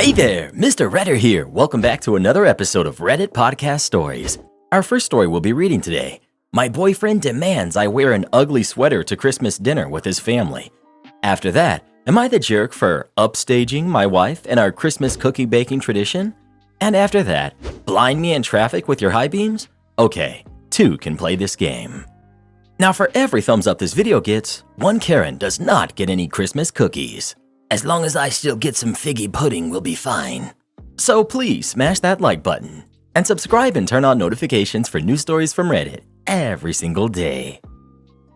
Hey there, Mr. Redder here. Welcome back to another episode of Reddit Podcast Stories. Our first story we'll be reading today. My boyfriend demands I wear an ugly sweater to Christmas dinner with his family. After that, am I the jerk for upstaging my wife in our Christmas cookie baking tradition? And after that, blind me in traffic with your high beams? Okay, two can play this game. Now for every thumbs up this video gets, one Karen does not get any Christmas cookies. As long as I still get some figgy pudding, we'll be fine. So please smash that like button and subscribe and turn on notifications for new stories from Reddit every single day.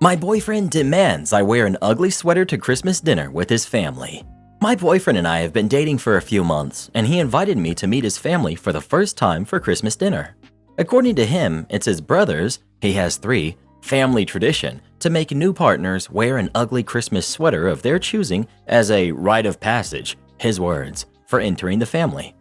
My boyfriend demands I wear an ugly sweater to Christmas dinner with his family. My boyfriend and I have been dating for a few months, and he invited me to meet his family for the first time for Christmas dinner. According to him, it's his brother's, he has 3, family tradition to make new partners wear an ugly Christmas sweater of their choosing as a rite of passage, his words, for entering the family.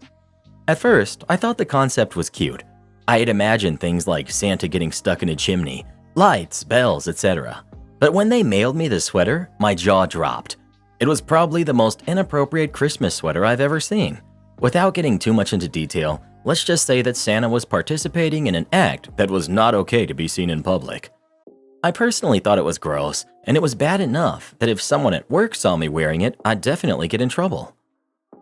At first, I thought the concept was cute. I had imagined things like Santa getting stuck in a chimney, lights, bells, etc. But when they mailed me the sweater, my jaw dropped. It was probably the most inappropriate Christmas sweater I've ever seen. Without getting too much into detail, let's just say that Santa was participating in an act that was not okay to be seen in public. I personally thought it was gross, and it was bad enough that if someone at work saw me wearing it, I'd definitely get in trouble.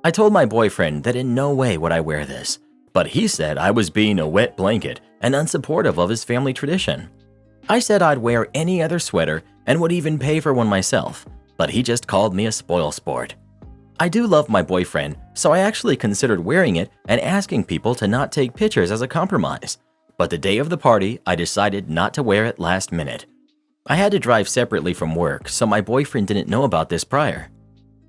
I told my boyfriend that in no way would I wear this, but he said I was being a wet blanket and unsupportive of his family tradition. I said I'd wear any other sweater and would even pay for one myself, but he just called me a spoilsport. I do love my boyfriend, so I actually considered wearing it and asking people to not take pictures as a compromise. But the day of the party, I decided not to wear it last minute. I had to drive separately from work, so my boyfriend didn't know about this prior.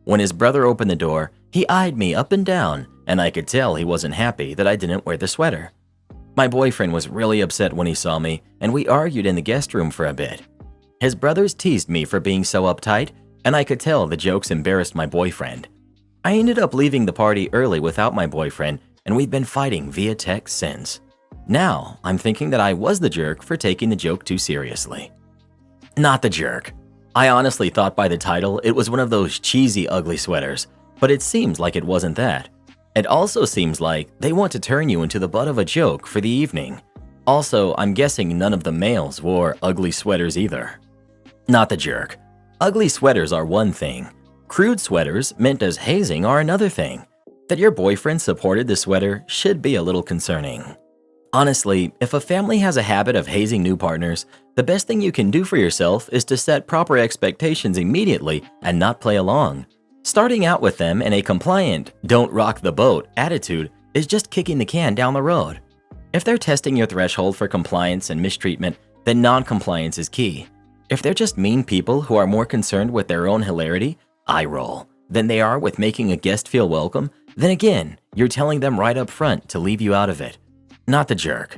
When his brother opened the door, he eyed me up and down, and I could tell he wasn't happy that I didn't wear the sweater. My boyfriend was really upset when he saw me, and we argued in the guest room for a bit. His brothers teased me for being so uptight, and I could tell the jokes embarrassed my boyfriend. I ended up leaving the party early without my boyfriend, and we've been fighting via text since. Now, I'm thinking that I was the jerk for taking the joke too seriously. Not the jerk. I honestly thought by the title it was one of those cheesy ugly sweaters, but it seems like it wasn't that. It also seems like they want to turn you into the butt of a joke for the evening. Also, I'm guessing none of the males wore ugly sweaters either. Not the jerk. Ugly sweaters are one thing. Crude sweaters meant as hazing are another thing. That your boyfriend supported the sweater should be a little concerning. Honestly, if a family has a habit of hazing new partners, the best thing you can do for yourself is to set proper expectations immediately and not play along. Starting out with them in a compliant, don't rock the boat attitude is just kicking the can down the road. If they're testing your threshold for compliance and mistreatment, then non-compliance is key. If they're just mean people who are more concerned with their own hilarity, eye roll, than they are with making a guest feel welcome, then again, you're telling them right up front to leave you out of it. Not the jerk.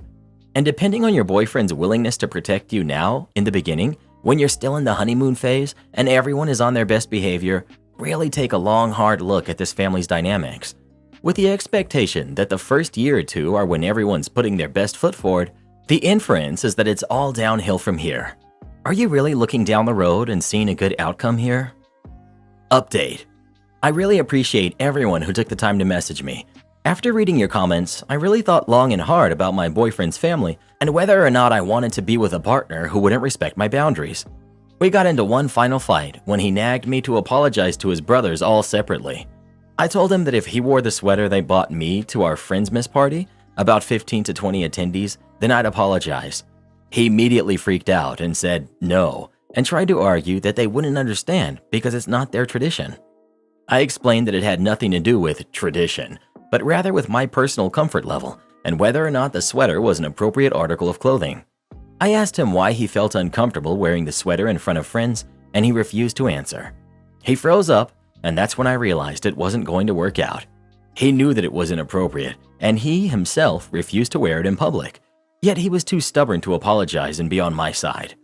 And depending on your boyfriend's willingness to protect you now, in the beginning, when you're still in the honeymoon phase and everyone is on their best behavior, really take a long, hard look at this family's dynamics. With the expectation that the first year or two are when everyone's putting their best foot forward, the inference is that it's all downhill from here. Are you really looking down the road and seeing a good outcome here? Update. I really appreciate everyone who took the time to message me. After reading your comments, I really thought long and hard about my boyfriend's family and whether or not I wanted to be with a partner who wouldn't respect my boundaries. We got into one final fight when he nagged me to apologize to his brothers all separately. I told him that if he wore the sweater they bought me to our Friendsmas party, about 15 to 20 attendees, then I'd apologize. He immediately freaked out and said no, and tried to argue that they wouldn't understand because it's not their tradition. I explained that it had nothing to do with tradition, but rather with my personal comfort level and whether or not the sweater was an appropriate article of clothing. I asked him why he felt uncomfortable wearing the sweater in front of friends, and he refused to answer. He froze up, and that's when I realized it wasn't going to work out. He knew that it was inappropriate, and he himself refused to wear it in public, yet he was too stubborn to apologize and be on my side.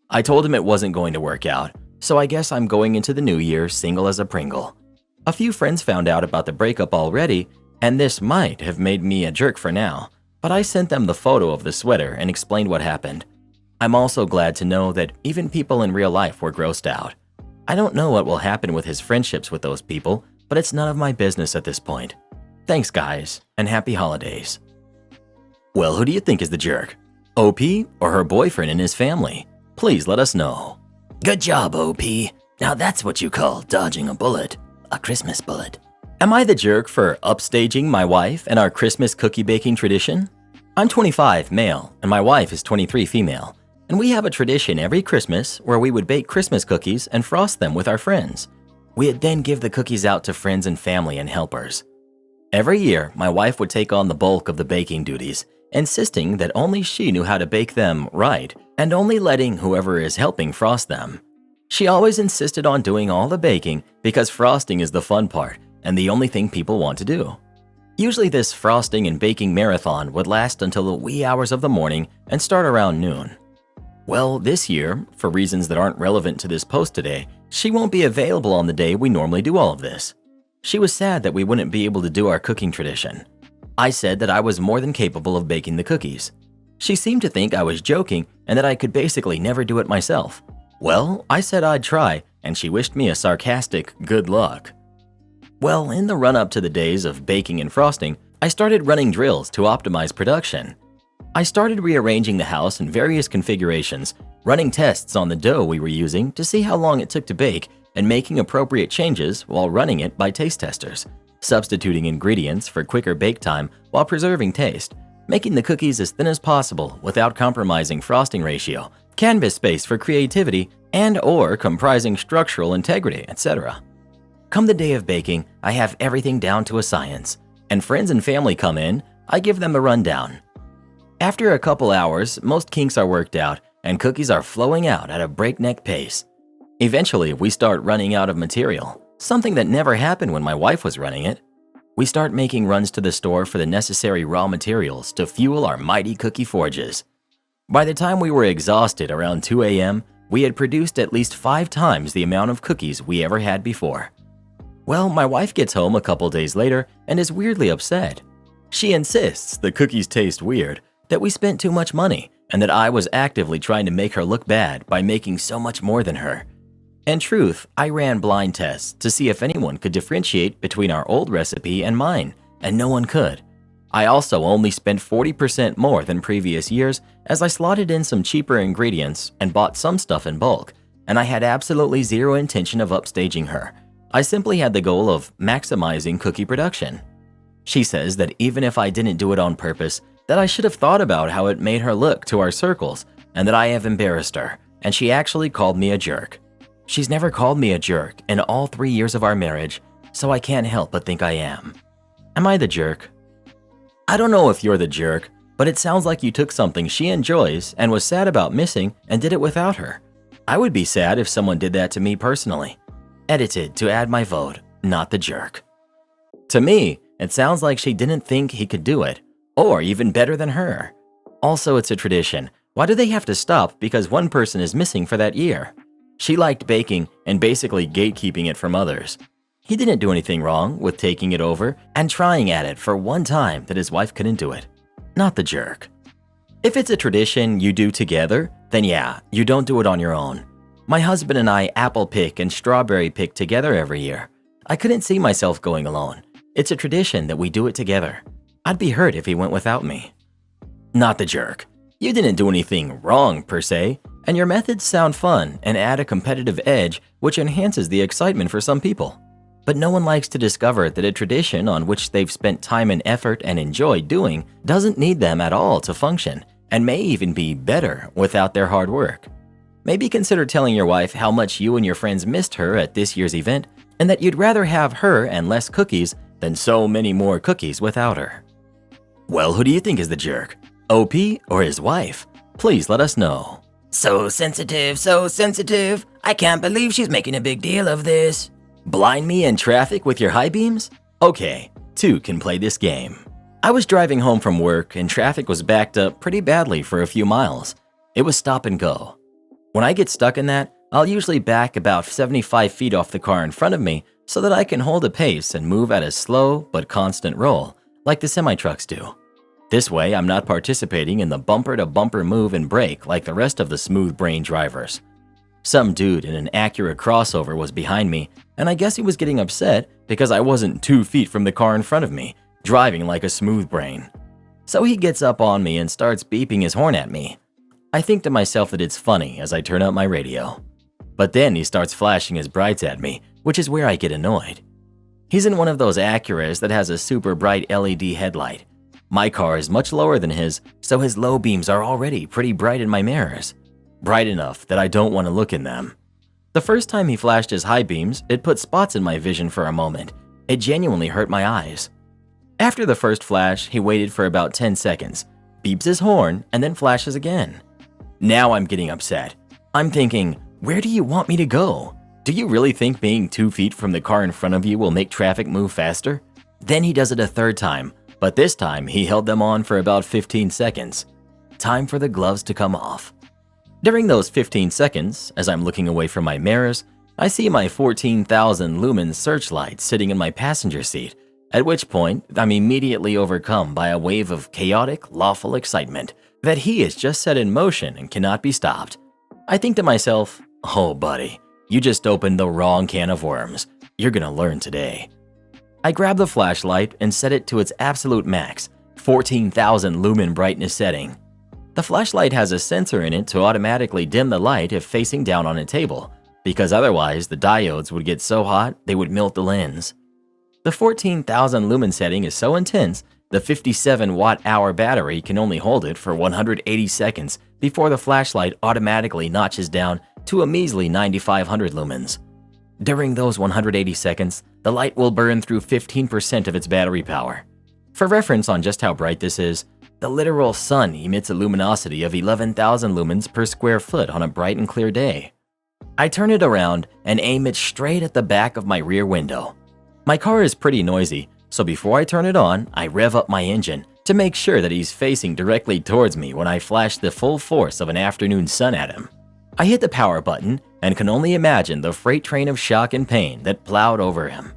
I told him it wasn't going to work out, so I guess I'm going into the new year single as a Pringle. A few friends found out about the breakup already, and this might have made me a jerk for now, but I sent them the photo of the sweater and explained what happened. I'm also glad to know that even people in real life were grossed out. I don't know what will happen with his friendships with those people, but it's none of my business at this point. Thanks, guys, and happy holidays. Well, who do you think is the jerk? OP or her boyfriend and his family? Please let us know. Good job, OP. Now that's what you call dodging a bullet. A Christmas bullet. Am I the jerk for upstaging my wife and our Christmas cookie baking tradition? I'm 25, male, and my wife is 23, female, and we have a tradition every Christmas where we would bake Christmas cookies and frost them with our friends. We'd then give the cookies out to friends and family and helpers. Every year, my wife would take on the bulk of the baking duties, insisting that only she knew how to bake them right and only letting whoever is helping frost them. She always insisted on doing all the baking because frosting is the fun part and the only thing people want to do. Usually this frosting and baking marathon would last until the wee hours of the morning and start around noon. Well, this year, for reasons that aren't relevant to this post today, she won't be available on the day we normally do all of this. She was sad that we wouldn't be able to do our cooking tradition. I said that I was more than capable of baking the cookies. She seemed to think I was joking and that I could basically never do it myself. Well, I said I'd try, and she wished me a sarcastic good luck. Well, in the run-up to the days of baking and frosting, I started running drills to optimize production. I started rearranging the house in various configurations, running tests on the dough we were using to see how long it took to bake, and making appropriate changes while running it by taste testers, substituting ingredients for quicker bake time while preserving taste, making the cookies as thin as possible without compromising frosting ratio, canvas space for creativity, and/or comprising structural integrity, etc. Come the day of baking, I have everything down to a science, and friends and family come in, I give them a rundown. After a couple hours, most kinks are worked out, and cookies are flowing out at a breakneck pace. Eventually, we start running out of material, something that never happened when my wife was running it. We start making runs to the store for the necessary raw materials to fuel our mighty cookie forges. By the time we were exhausted around 2 a.m., we had produced at least 5 times the amount of cookies we ever had before. Well, my wife gets home a couple days later and is weirdly upset. She insists the cookies taste weird, that we spent too much money, and that I was actively trying to make her look bad by making so much more than her. In truth, I ran blind tests to see if anyone could differentiate between our old recipe and mine, and no one could. I also only spent 40% more than previous years as I slotted in some cheaper ingredients and bought some stuff in bulk, and I had absolutely zero intention of upstaging her. I simply had the goal of maximizing cookie production. She says that even if I didn't do it on purpose, that I should have thought about how it made her look to our circles, and that I have embarrassed her, and she actually called me a jerk. She's never called me a jerk in all 3 years of our marriage, so I can't help but think I am. Am I the jerk? I don't know if you're the jerk, but it sounds like you took something she enjoys and was sad about missing and did it without her. I would be sad if someone did that to me personally. Edited to add my vote, not the jerk. To me, it sounds like she didn't think he could do it, or even better than her. Also, it's a tradition. Why do they have to stop because one person is missing for that year? She liked baking and basically gatekeeping it from others. He didn't do anything wrong with taking it over and trying at it for one time that his wife couldn't do it. Not the jerk. If it's a tradition you do together, then yeah, you don't do it on your own. My husband and I apple pick and strawberry pick together every year. I couldn't see myself going alone. It's a tradition that we do it together. I'd be hurt if he went without me. Not the jerk. You didn't do anything wrong per se, and your methods sound fun and add a competitive edge which enhances the excitement for some people. But no one likes to discover that a tradition on which they've spent time and effort and enjoyed doing doesn't need them at all to function, and may even be better without their hard work. Maybe consider telling your wife how much you and your friends missed her at this year's event, and that you'd rather have her and less cookies than so many more cookies without her. Well, who do you think is the jerk? OP or his wife? Please let us know. So sensitive, so sensitive. I can't believe she's making a big deal of this. Blind me in traffic with your high beams? Okay, 2 can play this game. I was driving home from work and traffic was backed up pretty badly for a few miles. It was stop and go. When I get stuck in that, I'll usually back about 75 feet off the car in front of me so that I can hold a pace and move at a slow but constant roll, like the semi-trucks do. This way, I'm not participating in the bumper-to-bumper move and brake like the rest of the smooth-brain drivers. Some dude in an Acura crossover was behind me, and I guess he was getting upset because I wasn't 2 feet from the car in front of me, driving like a smooth brain. So he gets up on me and starts beeping his horn at me. I think to myself that it's funny as I turn up my radio. But then he starts flashing his brights at me, which is where I get annoyed. He's in one of those Acuras that has a super bright LED headlight. My car is much lower than his, so his low beams are already pretty bright in my mirrors. Bright enough that I don't want to look in them. The first time he flashed his high beams, it put spots in my vision for a moment. It genuinely hurt my eyes. After the first flash, he waited for about 10 seconds, beeps his horn, and then flashes again. Now I'm getting upset. I'm thinking, where do you want me to go? Do you really think being 2 feet from the car in front of you will make traffic move faster? Then he does it a third time, but this time he held them on for about 15 seconds. Time for the gloves to come off. During those 15 seconds, as I'm looking away from my mirrors, I see my 14,000 lumen searchlight sitting in my passenger seat, at which point I'm immediately overcome by a wave of chaotic, lawful excitement that he is just set in motion and cannot be stopped. I think to myself, oh buddy, you just opened the wrong can of worms. You're gonna learn today. I grab the flashlight and set it to its absolute max, 14,000 lumen brightness setting. The flashlight has a sensor in it to automatically dim the light if facing down on a table, because otherwise the diodes would get so hot they would melt the lens. The 14,000 lumen setting is so intense, the 57 watt-hour battery can only hold it for 180 seconds before the flashlight automatically notches down to a measly 9,500 lumens. During those 180 seconds, the light will burn through 15% of its battery power. For reference on just how bright this is, the literal sun emits a luminosity of 11,000 lumens per square foot on a bright and clear day. I turn it around and aim it straight at the back of my rear window. My car is pretty noisy, so before I turn it on, I rev up my engine to make sure that he's facing directly towards me when I flash the full force of an afternoon sun at him. I hit the power button and can only imagine the freight train of shock and pain that plowed over him.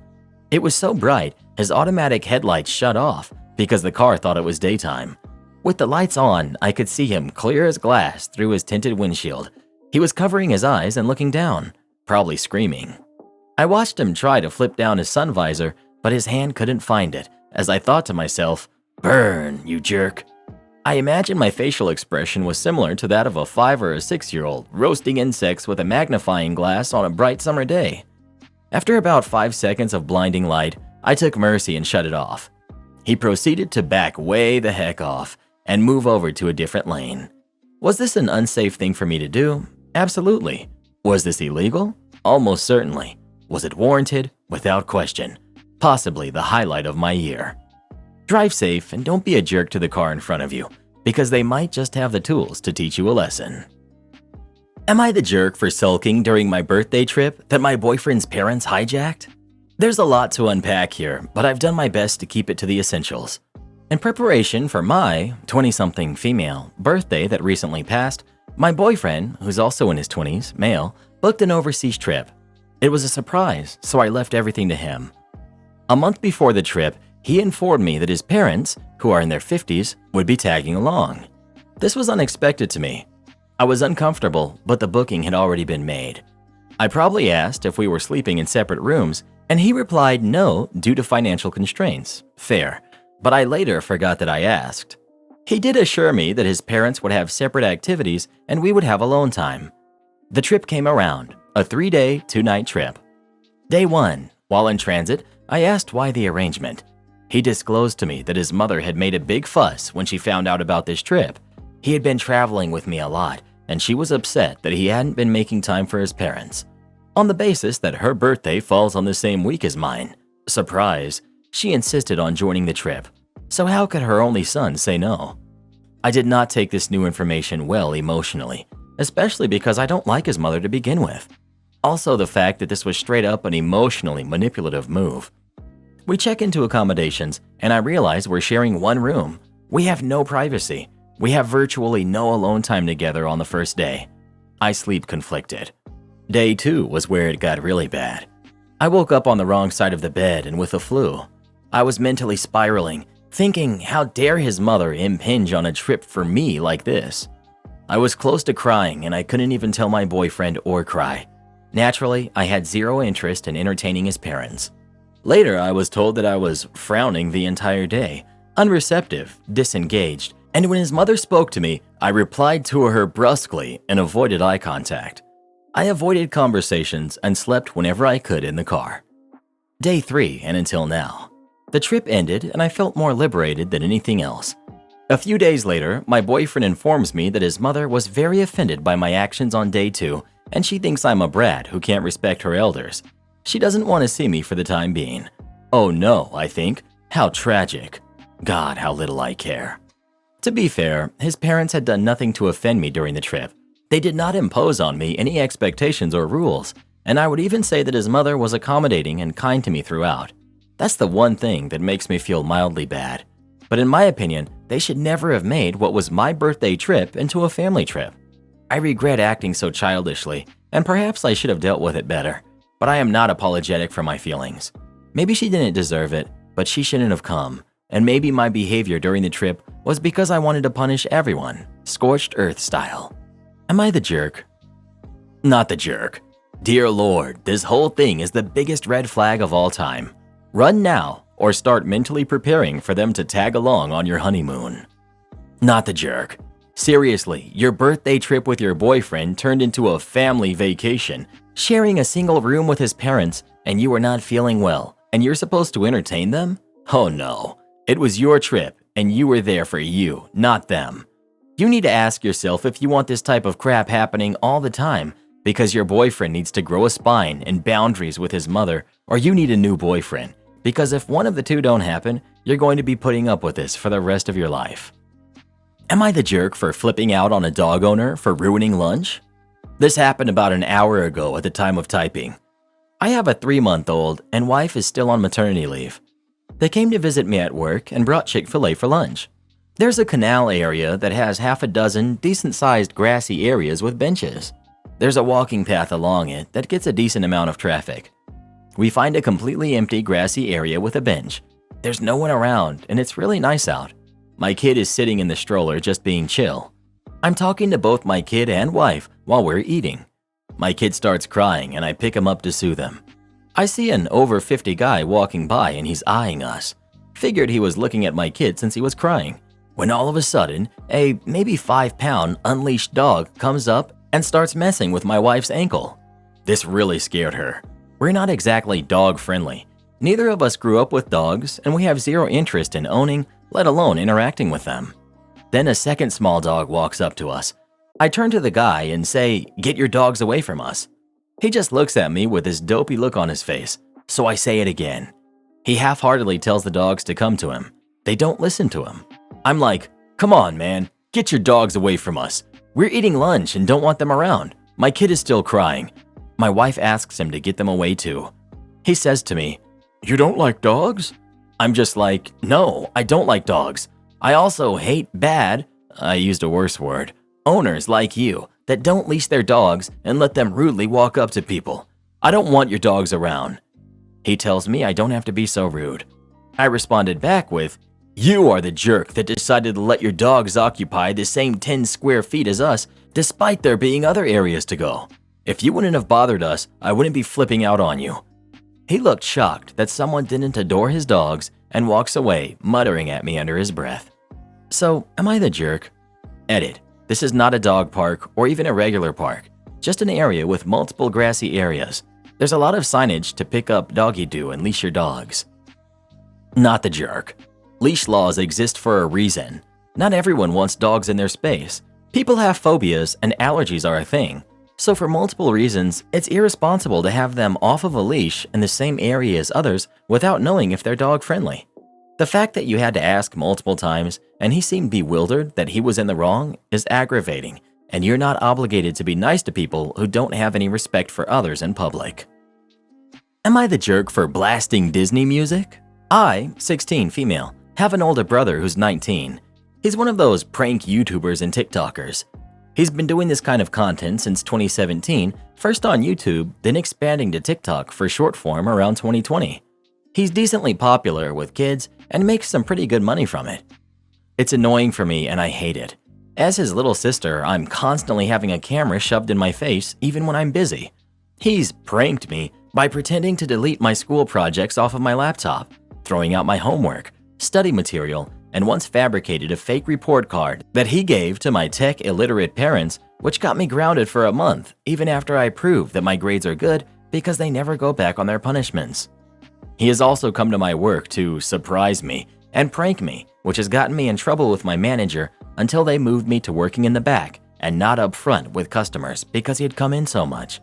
It was so bright, his automatic headlights shut off because the car thought it was daytime. With the lights on, I could see him clear as glass through his tinted windshield. He was covering his eyes and looking down, probably screaming. I watched him try to flip down his sun visor, but his hand couldn't find it, as I thought to myself, "Burn, you jerk." I imagine my facial expression was similar to that of a 5 or 6-year-old roasting insects with a magnifying glass on a bright summer day. After about 5 seconds of blinding light, I took mercy and shut it off. He proceeded to back way the heck off and move over to a different lane. Was this an unsafe thing for me to do? Absolutely. Was this illegal? Almost certainly. Was it warranted? Without question. Possibly the highlight of my year. Drive safe and don't be a jerk to the car in front of you, because they might just have the tools to teach you a lesson. Am I the jerk for sulking during my birthday trip that my boyfriend's parents hijacked? There's a lot to unpack here, but I've done my best to keep it to the essentials. In preparation for my 20-something female birthday that recently passed, my boyfriend, who's also in his 20s, male, booked an overseas trip. It was a surprise, so I left everything to him. A month before the trip, he informed me that his parents, who are in their 50s, would be tagging along. This was unexpected to me. I was uncomfortable, but the booking had already been made. I probably asked if we were sleeping in separate rooms, and he replied no due to financial constraints. Fair, but I later forgot that I asked. He did assure me that his parents would have separate activities and we would have alone time. The trip came around, a 3-day, 2-night trip. Day 1, while in transit, I asked why the arrangement. He disclosed to me that his mother had made a big fuss when she found out about this trip. He had been traveling with me a lot, and she was upset that he hadn't been making time for his parents. On the basis that her birthday falls on the same week as mine. Surprise, she insisted on joining the trip. So how could her only son say no? I did not take this new information well emotionally, especially because I don't like his mother to begin with. Also the fact that this was straight up an emotionally manipulative move. We check into accommodations, and I realize we're sharing one room. We have no privacy. We have virtually no alone time together on the first day. I sleep conflicted. Day 2 was where it got really bad. I woke up on the wrong side of the bed and with a flu. I was mentally spiraling, thinking how dare his mother impinge on a trip for me like this. I was close to crying and I couldn't even tell my boyfriend or cry. Naturally, I had zero interest in entertaining his parents. Later, I was told that I was frowning the entire day, unreceptive, disengaged, and when his mother spoke to me, I replied to her brusquely and avoided eye contact. I avoided conversations and slept whenever I could in the car. Day 3 and until now. The trip ended and I felt more liberated than anything else. A few days later, my boyfriend informs me that his mother was very offended by my actions on day 2 and she thinks I'm a brat who can't respect her elders. She doesn't want to see me for the time being. Oh no, I think. How tragic. God, how little I care. To be fair, his parents had done nothing to offend me during the trip. They did not impose on me any expectations or rules, and I would even say that his mother was accommodating and kind to me throughout. That's the one thing that makes me feel mildly bad. But in my opinion, they should never have made what was my birthday trip into a family trip. I regret acting so childishly, and perhaps I should have dealt with it better, but I am not apologetic for my feelings. Maybe she didn't deserve it, but she shouldn't have come, and maybe my behavior during the trip was because I wanted to punish everyone, scorched earth style. Am I the jerk? Not the jerk. Dear Lord, this whole thing is the biggest red flag of all time. Run now or start mentally preparing for them to tag along on your honeymoon. Not the jerk. Seriously, your birthday trip with your boyfriend turned into a family vacation, sharing a single room with his parents, and you were not feeling well, and you're supposed to entertain them? Oh no. It was your trip, and you were there for you, not them. You need to ask yourself if you want this type of crap happening all the time because your boyfriend needs to grow a spine and boundaries with his mother, or you need a new boyfriend, because if one of the two don't happen, you're going to be putting up with this for the rest of your life. Am I the jerk for flipping out on a dog owner for ruining lunch? This happened about an hour ago at the time of typing. I have a 3-month-old and wife is still on maternity leave. They came to visit me at work and brought Chick-fil-A for lunch. There's a canal area that has half a dozen decent-sized grassy areas with benches. There's a walking path along it that gets a decent amount of traffic. We find a completely empty grassy area with a bench. There's no one around and it's really nice out. My kid is sitting in the stroller just being chill. I'm talking to both my kid and wife while we're eating. My kid starts crying and I pick him up to soothe him. I see an over 50 guy walking by and he's eyeing us. Figured he was looking at my kid since he was crying. When all of a sudden, a maybe 5-pound unleashed dog comes up and starts messing with my wife's ankle. This really scared her. We're not exactly dog friendly. Neither of us grew up with dogs and we have zero interest in owning, let alone interacting with them. Then a second small dog walks up to us. I turn to the guy and say, "Get your dogs away from us." He just looks at me with this dopey look on his face, so I say it again. He half-heartedly tells the dogs to come to him. They don't listen to him. I'm like, "Come on, man, get your dogs away from us. We're eating lunch and don't want them around. My kid is still crying." My wife asks him to get them away too. He says to me, "You don't like dogs?" I'm just like, "No, I don't like dogs. I also hate bad," I used a worse word, "owners like you that don't leash their dogs and let them rudely walk up to people. I don't want your dogs around." He tells me I don't have to be so rude. I responded back with, "You are the jerk that decided to let your dogs occupy the same 10 square feet as us, despite there being other areas to go. If you wouldn't have bothered us, I wouldn't be flipping out on you." He looked shocked that someone didn't adore his dogs and walks away, muttering at me under his breath. So, am I the jerk? Edit. This is not a dog park or even a regular park, just an area with multiple grassy areas. There's a lot of signage to pick up doggy doo and leash your dogs. Not the jerk. Leash laws exist for a reason. Not everyone wants dogs in their space. People have phobias and allergies are a thing. So for multiple reasons, it's irresponsible to have them off of a leash in the same area as others without knowing if they're dog friendly. The fact that you had to ask multiple times and he seemed bewildered that he was in the wrong is aggravating, and you're not obligated to be nice to people who don't have any respect for others in public. Am I the jerk for blasting Disney music? I, 16 female, have an older brother who's 19. He's one of those prank YouTubers and TikTokers. He's been doing this kind of content since 2017, first on YouTube, then expanding to TikTok for short form around 2020. He's decently popular with kids and makes some pretty good money from it. It's annoying for me and I hate it. As his little sister, I'm constantly having a camera shoved in my face even when I'm busy. He's pranked me by pretending to delete my school projects off of my laptop, throwing out my homework, study material, and once fabricated a fake report card that he gave to my tech-illiterate parents, which got me grounded for a month, even after I proved that my grades are good because they never go back on their punishments. He has also come to my work to surprise me and prank me, which has gotten me in trouble with my manager until they moved me to working in the back and not up front with customers because he had come in so much.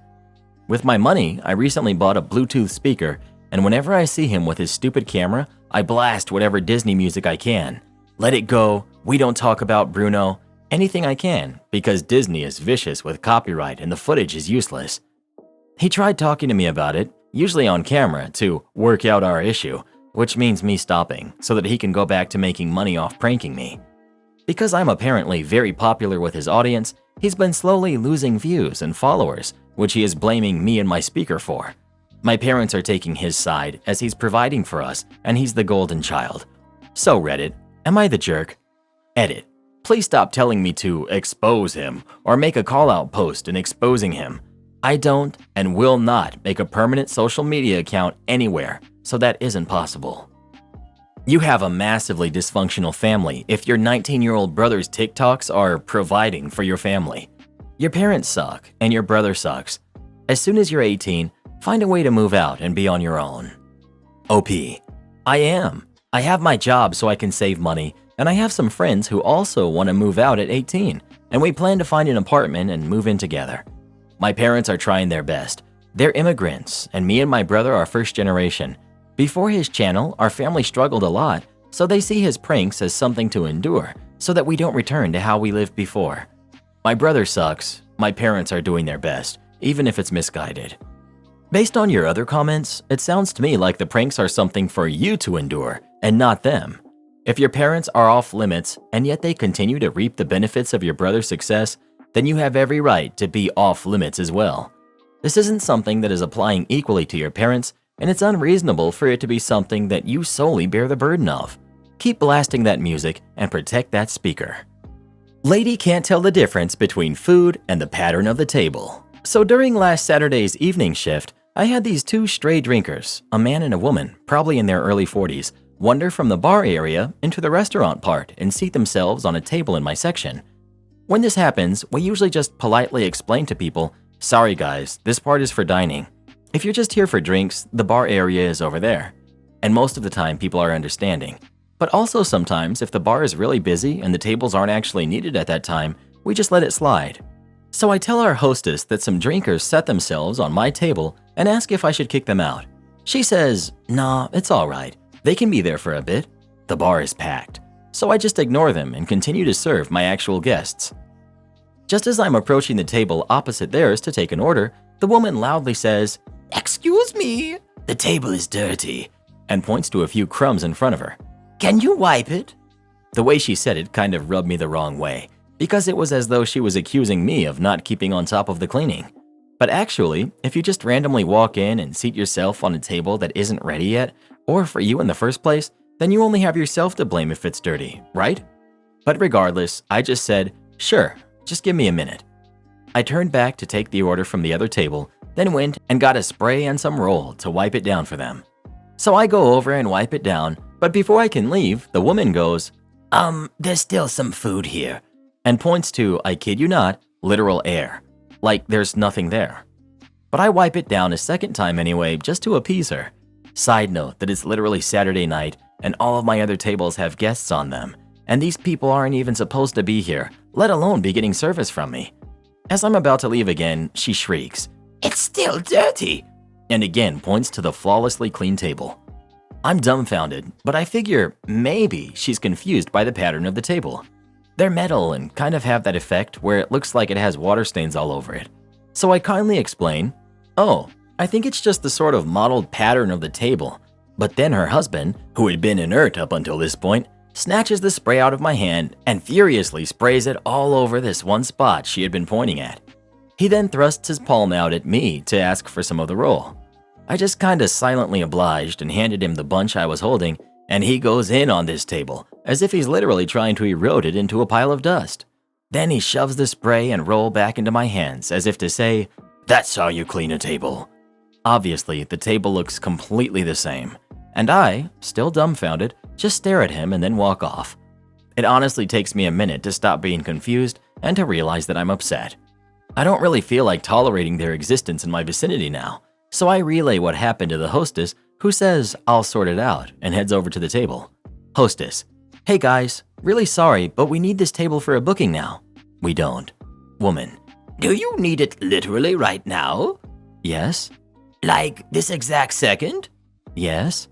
With my money, I recently bought a Bluetooth speaker, and whenever I see him with his stupid camera, I blast whatever Disney music I can. Let It Go, We Don't Talk About Bruno, anything I can, because Disney is vicious with copyright and the footage is useless. He tried talking to me about it, usually on camera, to work out our issue, which means me stopping, so that he can go back to making money off pranking me. Because I'm apparently very popular with his audience, he's been slowly losing views and followers, which he is blaming me and my speaker for. My parents are taking his side as he's providing for us and he's the golden child. So Reddit, am I the jerk? Edit. Please stop telling me to expose him or make a call-out post and exposing him. I don't and will not make a permanent social media account anywhere, so that isn't possible. You have a massively dysfunctional family if your 19-year-old brother's TikToks are providing for your family. Your parents suck and your brother sucks. As soon as you're 18, find a way to move out and be on your own. OP. I am. I have my job so I can save money, and I have some friends who also want to move out at 18, and we plan to find an apartment and move in together. My parents are trying their best. They're immigrants, and me and my brother are first generation. Before his channel, our family struggled a lot, so they see his pranks as something to endure so that we don't return to how we lived before. My brother sucks. My parents are doing their best, even if it's misguided. Based on your other comments, it sounds to me like the pranks are something for you to endure and not them. If your parents are off limits and yet they continue to reap the benefits of your brother's success, then you have every right to be off limits as well. This isn't something that is applying equally to your parents, and it's unreasonable for it to be something that you solely bear the burden of. Keep blasting that music and protect that speaker. Lady can't tell the difference between food and the pattern of the table. So during last Saturday's evening shift, I had these two stray drinkers, a man and a woman, probably in their early 40s, wander from the bar area into the restaurant part and seat themselves on a table in my section. When this happens, we usually just politely explain to people, "Sorry guys, this part is for dining. If you're just here for drinks, the bar area is over there." And most of the time people are understanding. But also sometimes if the bar is really busy and the tables aren't actually needed at that time, we just let it slide. So I tell our hostess that some drinkers set themselves on my table and ask if I should kick them out. She says, "Nah, it's all right. They can be there for a bit. The bar is packed." So I just ignore them and continue to serve my actual guests. Just as I'm approaching the table opposite theirs to take an order, the woman loudly says, "Excuse me, the table is dirty," and points to a few crumbs in front of her. "Can you wipe it?" The way she said it kind of rubbed me the wrong way, because it was as though she was accusing me of not keeping on top of the cleaning. But actually, if you just randomly walk in and seat yourself on a table that isn't ready yet, or for you in the first place, then you only have yourself to blame if it's dirty, right? But regardless, I just said, "Sure, just give me a minute." I turned back to take the order from the other table, then went and got a spray and some roll to wipe it down for them. So I go over and wipe it down, but before I can leave, the woman goes, "There's still some food here," and points to, I kid you not, literal air, like there's nothing there. But I wipe it down a second time anyway, just to appease her. Side note that it's literally Saturday night, and all of my other tables have guests on them, and these people aren't even supposed to be here, let alone be getting service from me. As I'm about to leave again, she shrieks, "It's still dirty," and again points to the flawlessly clean table. I'm dumbfounded, but I figure maybe she's confused by the pattern of the table. They're metal and kind of have that effect where it looks like it has water stains all over it. So I kindly explain, "Oh, I think it's just the sort of mottled pattern of the table." But then her husband, who had been inert up until this point, snatches the spray out of my hand and furiously sprays it all over this one spot she had been pointing at. He then thrusts his palm out at me to ask for some of the roll. I just kinda silently obliged and handed him the bunch I was holding, and he goes in on this table, as if he's literally trying to erode it into a pile of dust. Then he shoves the spray and roll back into my hands as if to say, "That's how you clean a table." Obviously, the table looks completely the same, and I, still dumbfounded, just stare at him and then walk off. It honestly takes me a minute to stop being confused and to realize that I'm upset. I don't really feel like tolerating their existence in my vicinity now, so I relay what happened to the hostess, who says I'll sort it out and heads over to the table. Hostess: "Hey guys, really sorry, but we need this table for a booking now." We don't. Woman: "Do you need it literally right now?" Yes. "Like this exact second?" Yes.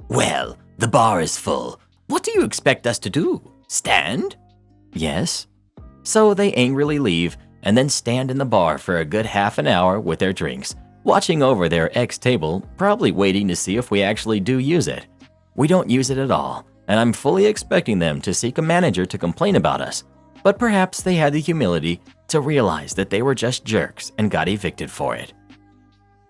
"Well, the bar is full. What do you expect us to do? Stand?" Yes. So they angrily leave and then stand in the bar for a good half an hour with their drinks, watching over their ex table, probably waiting to see if we actually do use it. We don't use it at all, and I'm fully expecting them to seek a manager to complain about us. But perhaps they had the humility to realize that they were just jerks and got evicted for it.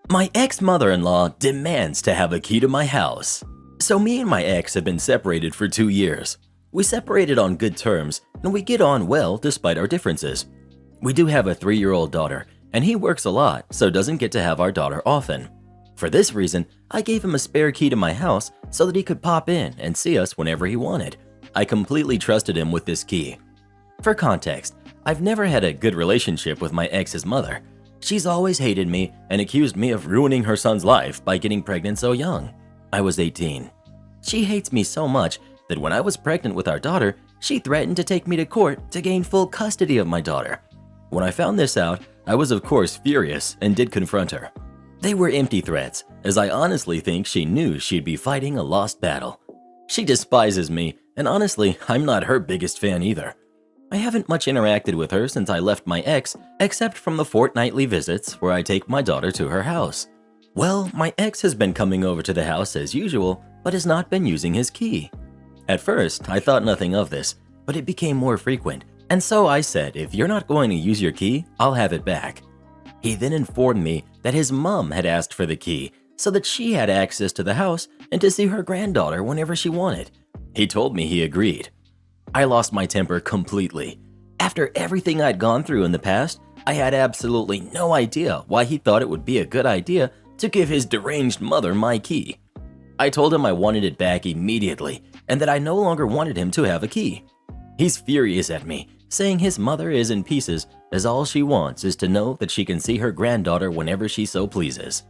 My ex-mother-in-law demands to have a key to my house. So me and my ex have been separated for 2 years. We separated on good terms, and we get on well despite our differences. We do have a 3-year-old daughter, and he works a lot, so doesn't get to have our daughter often. For this reason, I gave him a spare key to my house so that he could pop in and see us whenever he wanted. I completely trusted him with this key. For context, I've never had a good relationship with my ex's mother. She's always hated me and accused me of ruining her son's life by getting pregnant so young. I was 18. She hates me so much that when I was pregnant with our daughter, she threatened to take me to court to gain full custody of my daughter. When I found this out, I was of course furious and did confront her. They were empty threats, as I honestly think she knew she'd be fighting a lost battle. She despises me, and honestly, I'm not her biggest fan either. I haven't much interacted with her since I left my ex, except from the fortnightly visits where I take my daughter to her house. Well, my ex has been coming over to the house as usual, but has not been using his key. At first, I thought nothing of this, but it became more frequent, and so I said, if you're not going to use your key, I'll have it back. He then informed me that his mom had asked for the key so that she had access to the house and to see her granddaughter whenever she wanted. He told me he agreed. I lost my temper completely. After everything I'd gone through in the past, I had absolutely no idea why he thought it would be a good idea to give his deranged mother my key. I told him I wanted it back immediately and that I no longer wanted him to have a key. He's furious at me, saying his mother is in pieces as all she wants is to know that she can see her granddaughter whenever she so pleases.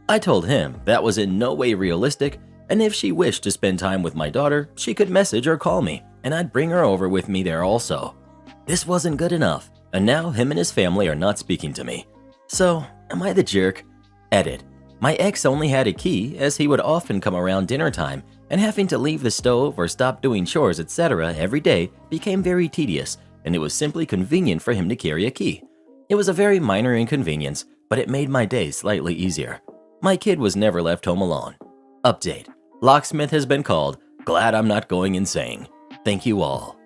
I told him that was in no way realistic, and if she wished to spend time with my daughter, she could message or call me, and I'd bring her over with me there also. This wasn't good enough, and now him and his family are not speaking to me. So, am I the jerk? Edit. My ex only had a key as he would often come around dinner time, and having to leave the stove or stop doing chores, etc. every day became very tedious, and it was simply convenient for him to carry a key. It was a very minor inconvenience, but it made my day slightly easier. My kid was never left home alone. Update. Locksmith has been called. Glad I'm not going insane. Thank you all.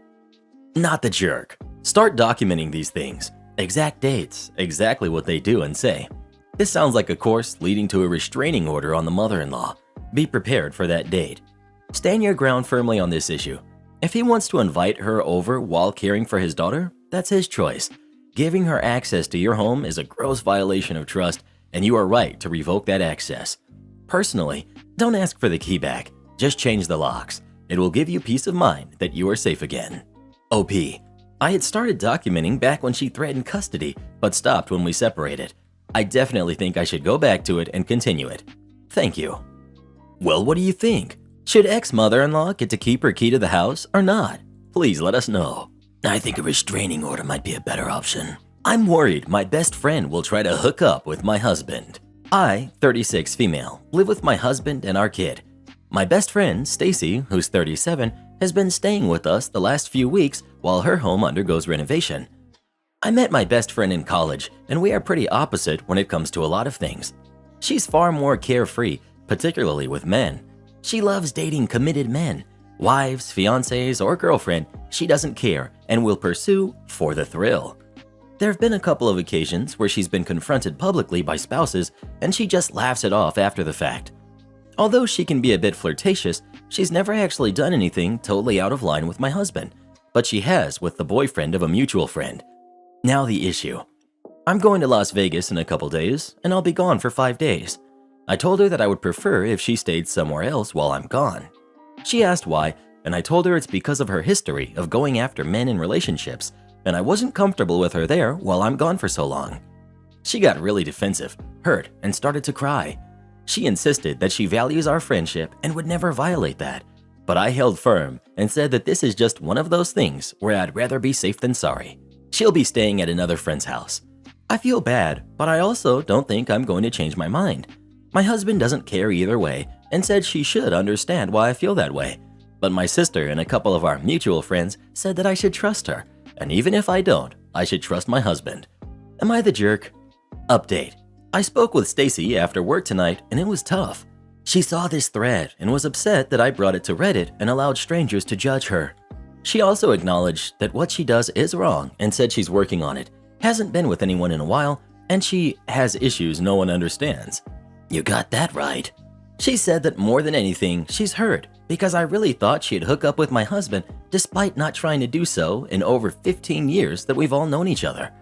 Not the jerk. Start documenting these things. Exact dates, exactly what they do and say. This sounds like a course leading to a restraining order on the mother-in-law. Be prepared for that date. Stand your ground firmly on this issue. If he wants to invite her over while caring for his daughter, that's his choice. Giving her access to your home is a gross violation of trust, and you are right to revoke that access. Personally, don't ask for the key back. Just change the locks. It will give you peace of mind that you are safe again. OP. I had started documenting back when she threatened custody, but stopped when we separated. I definitely think I should go back to it and continue it. Thank you. Well, what do you think? Should ex-mother-in-law get to keep her key to the house or not? Please let us know. I think a restraining order might be a better option. I'm worried my best friend will try to hook up with my husband. I, 36 female, live with my husband and our kid. My best friend, Stacy, who's 37, has been staying with us the last few weeks while her home undergoes renovation. I met my best friend in college, and we are pretty opposite when it comes to a lot of things. She's far more carefree, particularly with men. She loves dating committed men. Wives, fiancés, or girlfriend, she doesn't care and will pursue for the thrill. There have been a couple of occasions where she's been confronted publicly by spouses and she just laughs it off after the fact. Although she can be a bit flirtatious, she's never actually done anything totally out of line with my husband, but she has with the boyfriend of a mutual friend. Now the issue. I'm going to Las Vegas in a couple days and I'll be gone for 5 days. I told her that I would prefer if she stayed somewhere else while I'm gone. She asked why, and I told her it's because of her history of going after men in relationships, and I wasn't comfortable with her there while I'm gone for so long. She got really defensive, hurt, and started to cry. She insisted that she values our friendship and would never violate that, but I held firm and said that this is just one of those things where I'd rather be safe than sorry. She'll be staying at another friend's house. I feel bad, but I also don't think I'm going to change my mind. My husband doesn't care either way and said she should understand why I feel that way. But my sister and a couple of our mutual friends said that I should trust her, and even if I don't, I should trust my husband. Am I the jerk? Update. I spoke with Stacy after work tonight and it was tough. She saw this thread and was upset that I brought it to Reddit and allowed strangers to judge her. She also acknowledged that what she does is wrong and said she's working on it, hasn't been with anyone in a while, and she has issues no one understands. You got that right. She said that more than anything, she's hurt because I really thought she'd hook up with my husband despite not trying to do so in over 15 years that we've all known each other.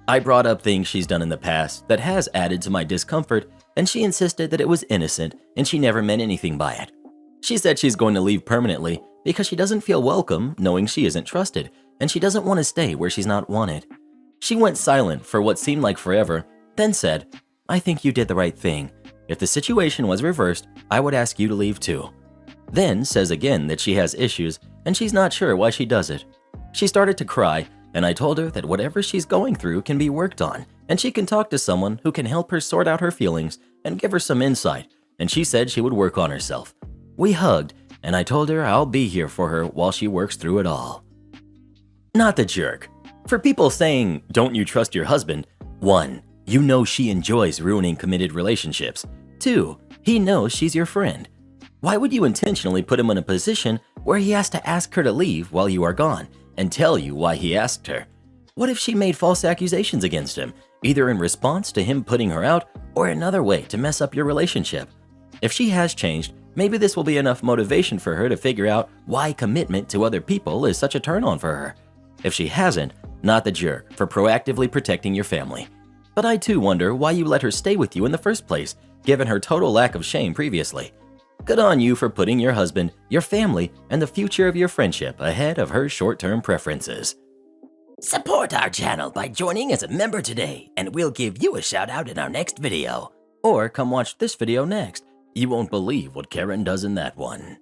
I brought up things she's done in the past that has added to my discomfort, and she insisted that it was innocent and she never meant anything by it. She said she's going to leave permanently because she doesn't feel welcome knowing she isn't trusted, and she doesn't want to stay where she's not wanted. She went silent for what seemed like forever, then said, "I think you did the right thing. If the situation was reversed, I would ask you to leave too." Then says again that she has issues and she's not sure why she does it. She started to cry, and I told her that whatever she's going through can be worked on, and she can talk to someone who can help her sort out her feelings and give her some insight, and she said she would work on herself. We hugged, and I told her I'll be here for her while she works through it all. Not the jerk. For people saying, "Don't you trust your husband?" 1. You know she enjoys ruining committed relationships. 2. He knows she's your friend. Why would you intentionally put him in a position where he has to ask her to leave while you are gone and tell you why he asked her? What if she made false accusations against him, either in response to him putting her out or another way to mess up your relationship? If she has changed, maybe this will be enough motivation for her to figure out why commitment to other people is such a turn-on for her. If she hasn't, not the jerk for proactively protecting your family. But I too wonder why you let her stay with you in the first place, given her total lack of shame previously. Good on you for putting your husband, your family, and the future of your friendship ahead of her short-term preferences. Support our channel by joining as a member today, and we'll give you a shout out in our next video. Or come watch this video next. You won't believe what Karen does in that one.